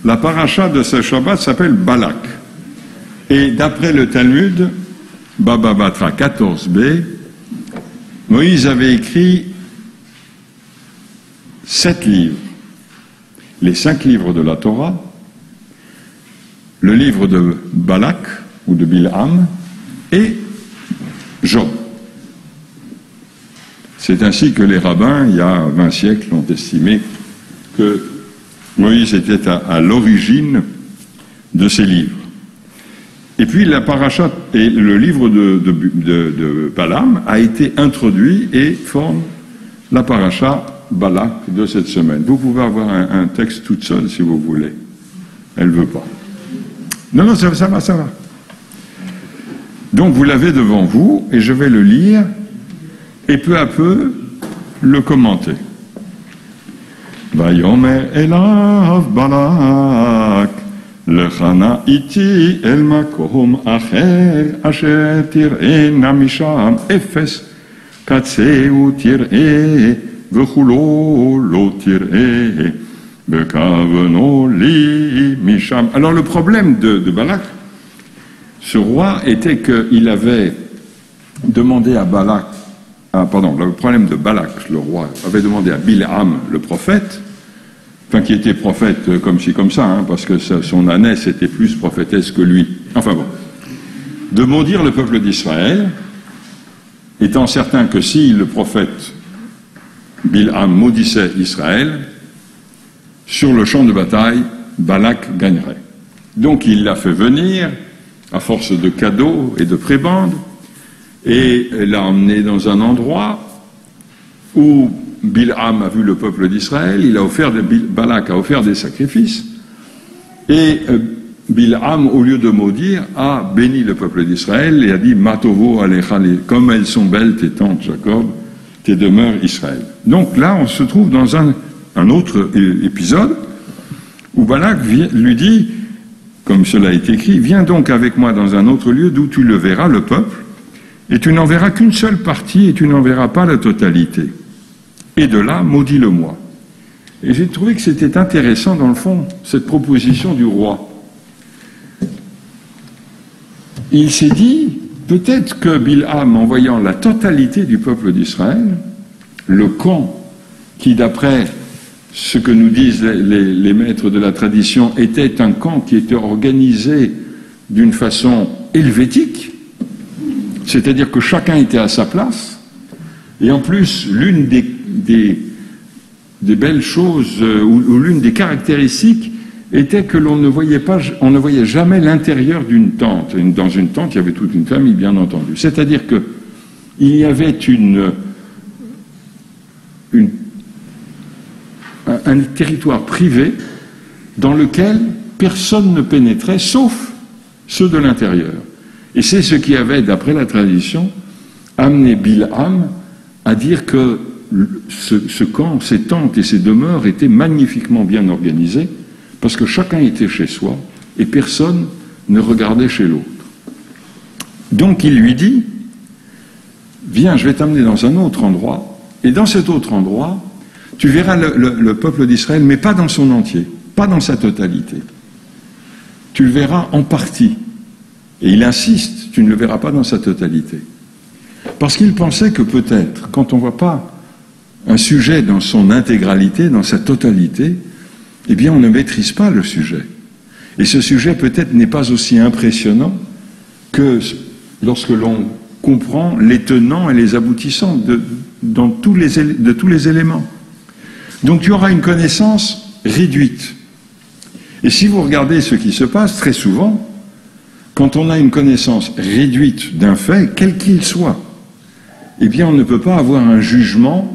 La paracha de ce Shabbat s'appelle Balak. Et d'après le Talmud, Baba Batra 14b, Moïse avait écrit 7 livres. Les 5 livres de la Torah, le livre de Balak, ou de Bilham, et Job. C'est ainsi que les rabbins, il y a 20 siècles, ont estimé que Moïse était à l'origine de ces livres. Et puis la paracha et le livre de Balaam a été introduit et forme la paracha Balak de cette semaine. Vous pouvez avoir un texte toute seule si vous voulez. Elle ne veut pas. Non, ça va. Donc vous l'avez devant vous et je vais le lire et peu à peu le commenter. Vayomer elav Balak lechana iti el makom acher asher tir'ena misham efes katseu tir'e v'chulo lo tir'e bekaveno li misham. Alors le problème de Balak, ce roi, était qu'il avait demandé à Balak, le problème de Balak, le roi, avait demandé à Bilham, le prophète, enfin qui était prophète comme ci, comme ça, parce que son ânesse était plus prophétesse que lui, de maudire le peuple d'Israël, étant certain que si le prophète Bilham maudissait Israël, sur le champ de bataille, Balak gagnerait. Donc il l'a fait venir, à force de cadeaux et de prébendes, et l'a emmené dans un endroit où Bilham a vu le peuple d'Israël, Balak a offert des sacrifices, et Bilham, au lieu de maudire, a béni le peuple d'Israël et a dit « Matovo alecha, comme elles sont belles tes tentes, Jacob, tes demeures, Israël ». Donc là, on se trouve dans un autre épisode où Balak lui dit, comme cela est écrit, « Viens donc avec moi dans un autre lieu d'où tu le verras, le peuple, et tu n'en verras qu'une seule partie et tu n'en verras pas la totalité. Et de là, maudis-le-moi. » Et j'ai trouvé que c'était intéressant, dans le fond, cette proposition du roi. Il s'est dit, peut-être que Bilham, en voyant la totalité du peuple d'Israël, le camp qui, d'après ce que nous disent les maîtres de la tradition, était un camp qui était organisé d'une façon helvétique, c'est-à-dire que chacun était à sa place, et en plus, l'une des belles choses, ou l'une des caractéristiques, était que l'on ne voyait jamais l'intérieur d'une tente. Et dans une tente, il y avait toute une famille, bien entendu. C'est-à-dire que il y avait un territoire privé dans lequel personne ne pénétrait, sauf ceux de l'intérieur. Et c'est ce qui avait, d'après la tradition, amené Bilham à dire que ce camp, ces tentes et ces demeures étaient magnifiquement bien organisées, parce que chacun était chez soi et personne ne regardait chez l'autre. Donc il lui dit, viens, je vais t'amener dans un autre endroit, et dans cet autre endroit, tu verras le peuple d'Israël, mais pas dans son entier, pas dans sa totalité. Tu le verras en partie. Et il insiste, tu ne le verras pas dans sa totalité. Parce qu'il pensait que peut-être, quand on ne voit pas un sujet dans son intégralité, dans sa totalité, eh bien on ne maîtrise pas le sujet. Et ce sujet peut-être n'est pas aussi impressionnant que lorsque l'on comprend les tenants et les aboutissants de tous les éléments. Donc il y aura une connaissance réduite. Et si vous regardez ce qui se passe, très souvent, quand on a une connaissance réduite d'un fait, quel qu'il soit, eh bien on ne peut pas avoir un jugement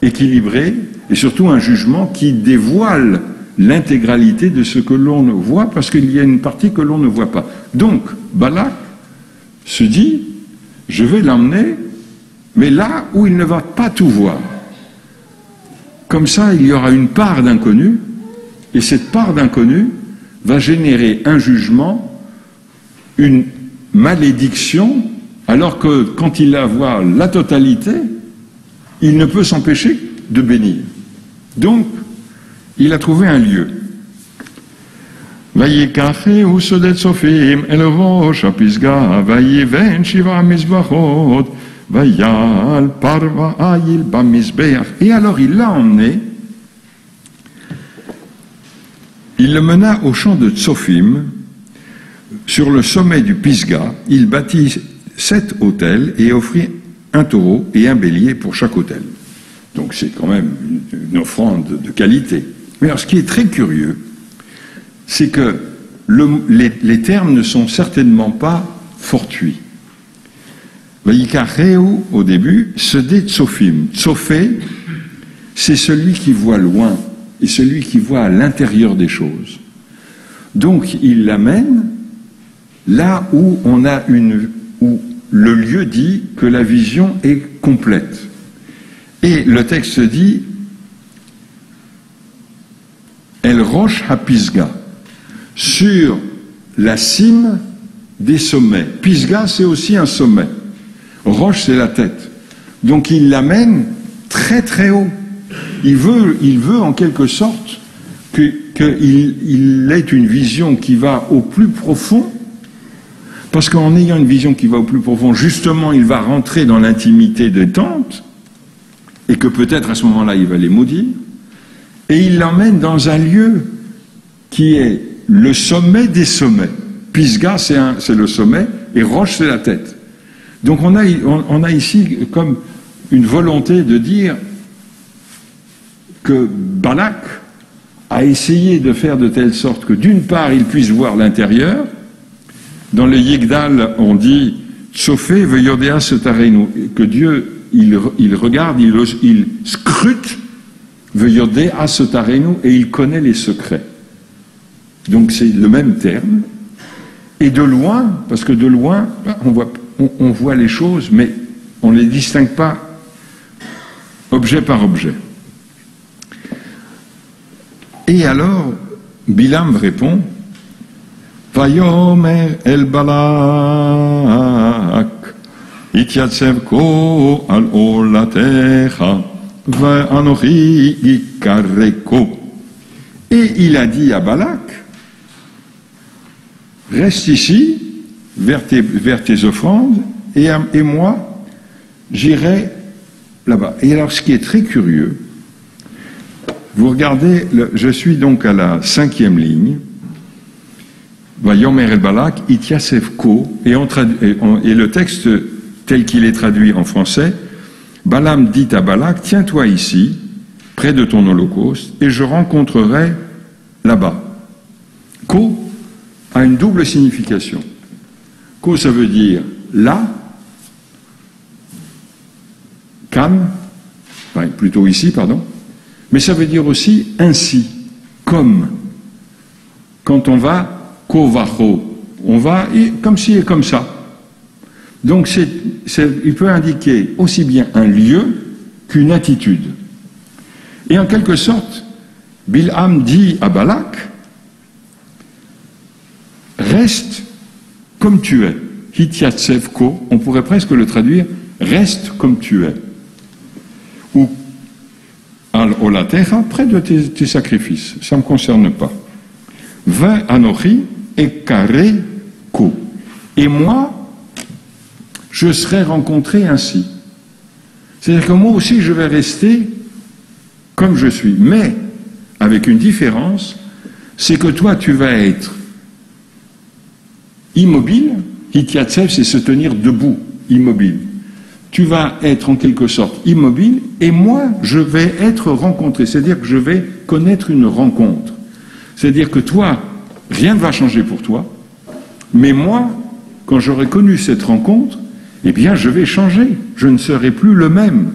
équilibré, et surtout un jugement qui dévoile l'intégralité de ce que l'on voit, parce qu'il y a une partie que l'on ne voit pas. Donc, Balak se dit, je vais l'emmener, mais là où il ne va pas tout voir. Comme ça, il y aura une part d'inconnu, et cette part d'inconnu va générer un jugement, une malédiction, alors que quand il va voir la totalité, il ne peut s'empêcher de bénir. Donc, il a trouvé un lieu. ויקחהו שדה צופים אל ראש הפסגה, ויבן 7 מזבחות, ויעל פרווה איל במזבח. Et alors il l'a emmené, il le mena au champ de Tsophim, sur le sommet du Pisga. Il bâtit 7 autels et offrit un taureau et un bélier pour chaque autel. Donc c'est quand même une offrande de qualité. Mais alors ce qui est très curieux, c'est que les termes ne sont certainement pas fortuits. Vayikacheu, au début, Sede Tsofim. Tsofé, c'est celui qui voit loin et celui qui voit à l'intérieur des choses. Donc il l'amène là où où le lieu dit que la vision est complète. Et le texte dit El Rosh HaPisga, sur la cime des sommets. Pisga, c'est aussi un sommet. Roche, c'est la tête. Donc il l'amène très très haut. Il veut en quelque sorte qu'il ait une vision qui va au plus profond, parce qu'en ayant une vision qui va au plus profond, justement, il va rentrer dans l'intimité des tentes, et que peut-être à ce moment-là, il va les maudire, et il l'emmène dans un lieu qui est le sommet des sommets. Pisga, c'est le sommet, et Roche, c'est la tête. Donc on a ici comme une volonté de dire que Balak a essayé de faire de telle sorte que d'une part, il puisse voir l'intérieur. Dans le Yigdal, on dit « Tsofé veyodea setarenu » que Dieu, il regarde, il scrute « veyodea setarenu » et il connaît les secrets. Donc c'est le même terme. Et de loin, parce que de loin, on voit les choses, mais on ne les distingue pas objet par objet. Et alors, Bilam répond « Vayomer el Balak, ityatzeb ko al olatecha, va'anochi ikareko. » Et il a dit à Balak, reste ici, vers tes offrandes, et moi, j'irai là-bas. Et alors, ce qui est très curieux, vous regardez, je suis donc à la 5e ligne, Vayomer el Balak, Ityasevko, et le texte tel qu'il est traduit en français, Balaam dit à Balak, tiens-toi ici, près de ton holocauste, et je rencontrerai là-bas. Ko a une double signification. Ko, ça veut dire là, kan, enfin, plutôt ici, pardon, mais ça veut dire aussi ainsi, comme. Quand on va, ko vacho, on va comme ci et comme ça. Donc il peut indiquer aussi bien un lieu qu'une attitude. Et en quelque sorte, Bilham dit à Balak, reste comme tu es. Hityatsevko, on pourrait presque le traduire, reste comme tu es. Ou al-olatecha, près de tes sacrifices. Ça ne me concerne pas. Va anochi et kare ko. Et moi, je serai rencontré ainsi. C'est-à-dire que moi aussi, je vais rester comme je suis. Mais, avec une différence, c'est que toi, tu vas être immobile. Hityatsev, c'est se tenir debout, immobile. Tu vas être en quelque sorte immobile, et moi, je vais être rencontré. C'est-à-dire que je vais connaître une rencontre. C'est-à-dire que toi, rien ne va changer pour toi, mais moi, quand j'aurai connu cette rencontre, eh bien, je vais changer. Je ne serai plus le même.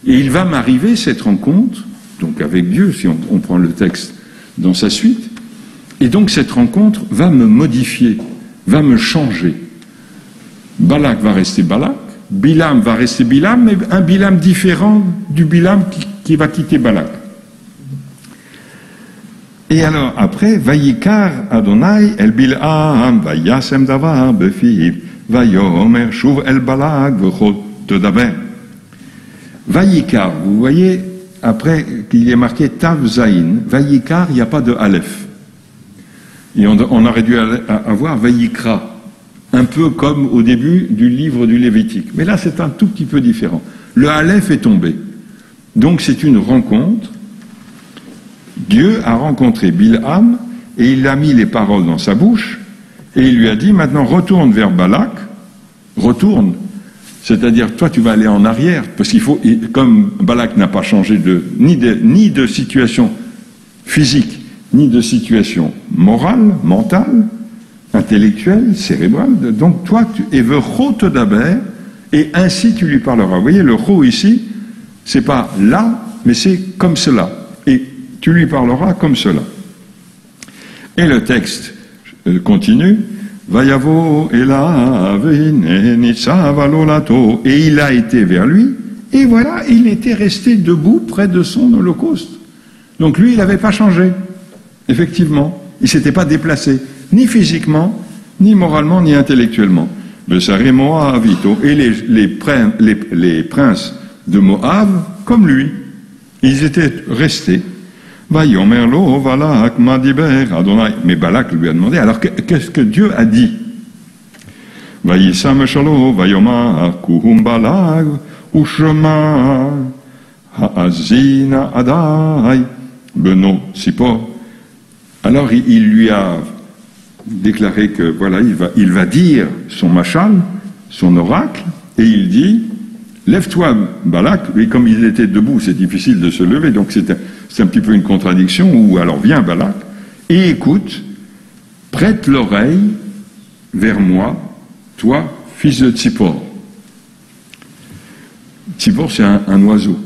Et il va m'arriver cette rencontre, donc avec Dieu, si on prend le texte dans sa suite, et donc cette rencontre va me modifier, va me changer. Balak va rester Balak, Bilam va rester Bilam, mais un Bilam différent du Bilam qui va quitter Balak. Et alors après, Vayikar Adonai el Bil'am, Vayasem davar befiv, Vayomer shuv el Balak v'chot tedaber. Vayikar, vous voyez, après qu'il est marqué Tav Zayin, Vayikar, il n'y a pas de Aleph. Et on aurait dû avoir Vayikra, un peu comme au début du livre du Lévitique. Mais là, c'est un tout petit peu différent. Le Aleph est tombé. Donc c'est une rencontre. Dieu a rencontré Bilham et il a mis les paroles dans sa bouche et il lui a dit, maintenant retourne vers Balak, retourne. C'est-à-dire, toi, tu vas aller en arrière, parce qu'il faut, comme Balak n'a pas changé ni de situation physique, ni de situation morale, mentale, intellectuelle, cérébrale, donc toi, tu veux rote d'abord, et ainsi tu lui parleras. Vous voyez, le ro ici, c'est pas là, mais c'est comme cela. Et tu lui parleras comme cela. Et le texte continue. Vayavo elav nitzav alolato, et il a été vers lui, et voilà, il était resté debout près de son holocauste. Donc lui, il n'avait pas changé, effectivement. Il ne s'était pas déplacé, ni physiquement, ni moralement, ni intellectuellement. Besaré Moavito, et les princes de Moab, comme lui, ils étaient restés. Vayomerlo Balak Madiber Adonai. Mais Balak lui a demandé, alors qu'est-ce que Dieu a dit? Vayisam Shalo Vayomar Kuhum Balak Ushma Haazina Adai Beno Sipor. Alors il lui a déclaré que voilà, il va dire son machal, son oracle, et il dit, lève-toi Balak, et comme il était debout, c'est difficile de se lever, donc c'est un petit peu une contradiction, ou alors viens Balak, et écoute, prête l'oreille vers moi, toi, fils de Tsippor. Tsippor, c'est un oiseau.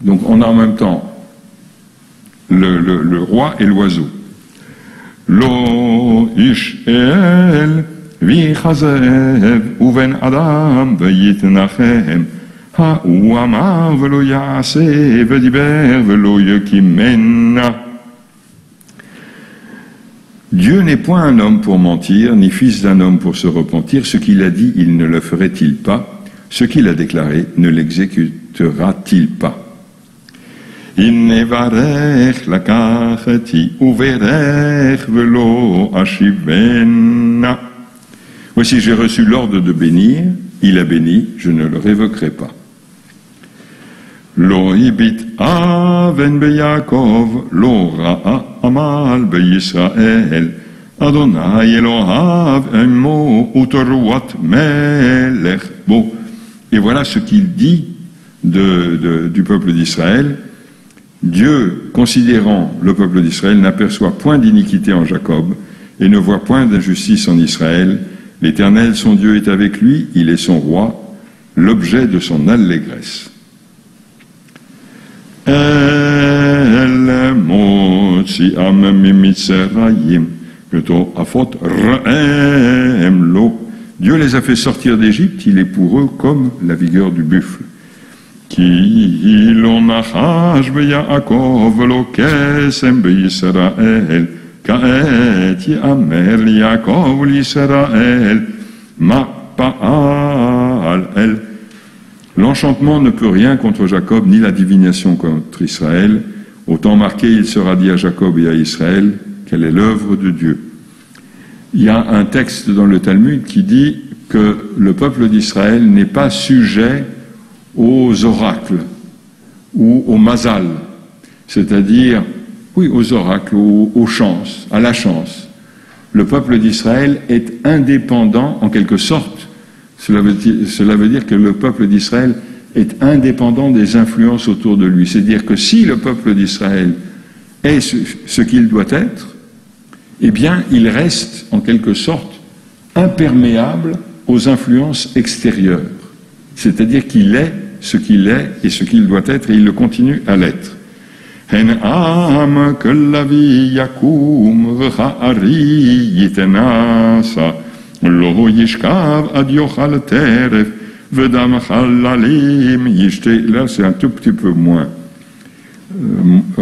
Donc on a en même temps le roi et l'oiseau. Lo ish el vichazev uven adam veyitnachem ha'u amar velo ya'aseh vediber velo yekimena. Dieu n'est point un homme pour mentir, ni fils d'un homme pour se repentir. Ce qu'il a dit, il ne le ferait-il pas? Ce qu'il a déclaré, ne l'exécutera-t-il pas? Innevarech lakacheti uverech velo ashivena. Voici, j'ai reçu l'ordre de bénir, il a béni, je ne le révoquerai pas. Lo ibit aven beyakov, lo ra'a amal beyisrael, Adonai Elohav emo uteruat melech bo. Et voilà ce qu'il dit du peuple d'Israël. Dieu, considérant le peuple d'Israël, n'aperçoit point d'iniquité en Jacob et ne voit point d'injustice en Israël. L'Éternel, son Dieu, est avec lui, il est son roi, l'objet de son allégresse. Dieu les a fait sortir d'Égypte, il est pour eux comme la vigueur du buffle. Ki lo nachash beYaakov lo kesem beYisrael ka'et yamer Yaakov l'Israël ma pa'al el. L'enchantement ne peut rien contre Jacob, ni la divination contre Israël. Au temps marqué, il sera dit à Jacob et à Israël quelle est l'œuvre de Dieu. Il y a un texte dans le Talmud qui dit que le peuple d'Israël n'est pas sujet aux oracles ou au mazal, c'est-à-dire, oui, aux oracles, aux chances, à la chance. Le peuple d'Israël est indépendant, en quelque sorte. Cela veut dire que le peuple d'Israël est indépendant des influences autour de lui. C'est-à-dire que si le peuple d'Israël est ce qu'il doit être, eh bien, il reste, en quelque sorte, imperméable aux influences extérieures. C'est-à-dire qu'il est ce qu'il est et ce qu'il doit être, et il le continue à l'être. Là, c'est un tout petit peu moins.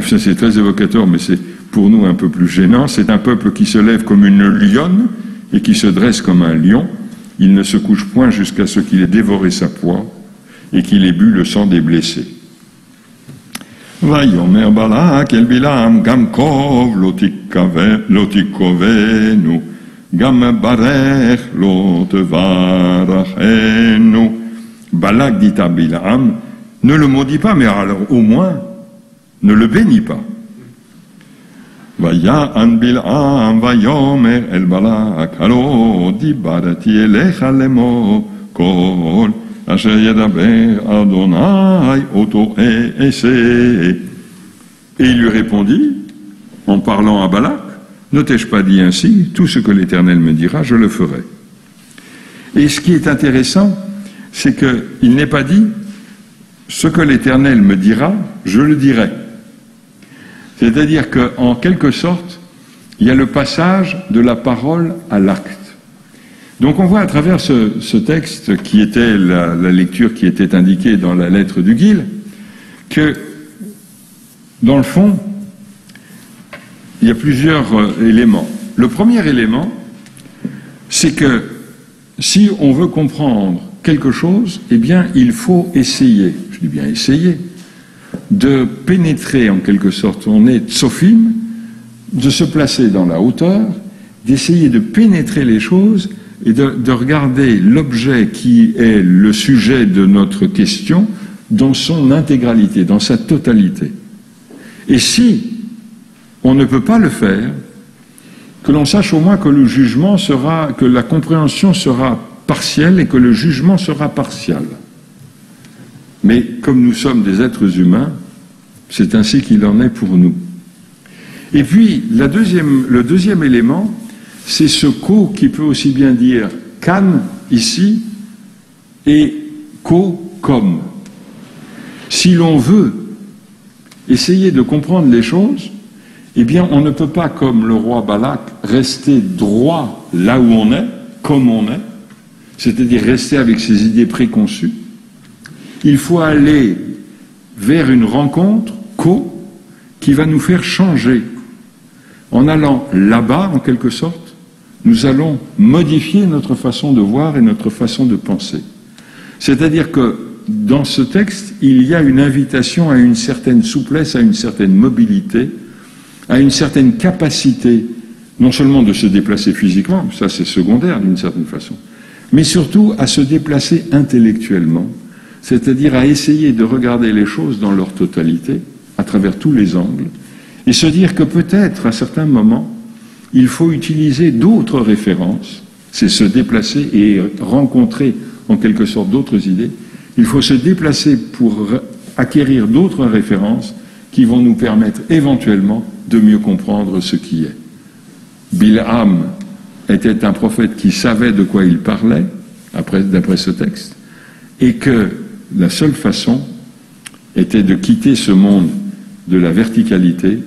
Ça, c'est très évocateur, mais c'est pour nous un peu plus gênant. C'est un peuple qui se lève comme une lionne et qui se dresse comme un lion. Il ne se couche point jusqu'à ce qu'il ait dévoré sa proie et qu'il ait bu le sang des blessés. ויאמר בלק אל בלעם, גם קוב לא תקובנו, גם ברך לא תברכנו. Balak dit à Bilam, ne le maudis pas, mais alors au moins, ne le bénis pas. ויען בלעם ויאמר אל בלק, הלא דיברתי אליך לאמור, כל אשר ידבר אדוני אותו אעשה. Et il lui répondit, en parlant à Balak, ne t'ai-je pas dit ainsi, tout ce que l'Éternel me dira, je le ferai. Et ce qui est intéressant, c'est qu'il n'est pas dit, ce que l'Éternel me dira, je le dirai. C'est-à-dire qu'en quelque sorte, il y a le passage de la parole à l'acte. Donc on voit à travers ce texte, qui était la lecture qui était indiquée dans la lettre du Guil, que dans le fond, il y a plusieurs éléments. Le premier élément, c'est que si on veut comprendre quelque chose, eh bien il faut essayer, je dis bien essayer, de pénétrer en quelque sorte, on est tsophim, de se placer dans la hauteur, d'essayer de pénétrer les choses et de regarder l'objet qui est le sujet de notre question dans son intégralité, dans sa totalité. Et si on ne peut pas le faire, que l'on sache au moins que le jugement sera, que la compréhension sera partielle et que le jugement sera partial. Mais comme nous sommes des êtres humains, c'est ainsi qu'il en est pour nous. Et puis, le deuxième élément, c'est ce ko qui peut aussi bien dire kan ici et ko comme. Si l'on veut essayer de comprendre les choses, eh bien, on ne peut pas, comme le roi Balak, rester droit là où on est, comme on est, c'est-à-dire rester avec ses idées préconçues. Il faut aller vers une rencontre, qui va nous faire changer. En allant là-bas, en quelque sorte, nous allons modifier notre façon de voir et notre façon de penser. C'est-à-dire que dans ce texte, il y a une invitation à une certaine souplesse, à une certaine mobilité, à une certaine capacité, non seulement de se déplacer physiquement, ça c'est secondaire d'une certaine façon, mais surtout à se déplacer intellectuellement, c'est-à-dire à essayer de regarder les choses dans leur totalité, à travers tous les angles, et se dire que peut-être, à certains moments, il faut utiliser d'autres références, c'est se déplacer et rencontrer en quelque sorte d'autres idées, il faut se déplacer pour acquérir d'autres références qui vont nous permettre éventuellement de mieux comprendre ce qui est. Bilham était un prophète qui savait de quoi il parlait, d'après ce texte, et que la seule façon était de quitter ce monde de la verticalité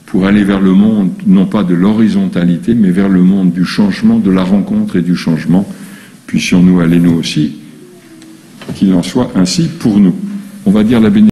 pour aller vers le monde, non pas de l'horizontalité, mais vers le monde du changement, de la rencontre et du changement. Puissions-nous aller nous aussi, qu'il en soit ainsi pour nous. On va dire la bénédiction.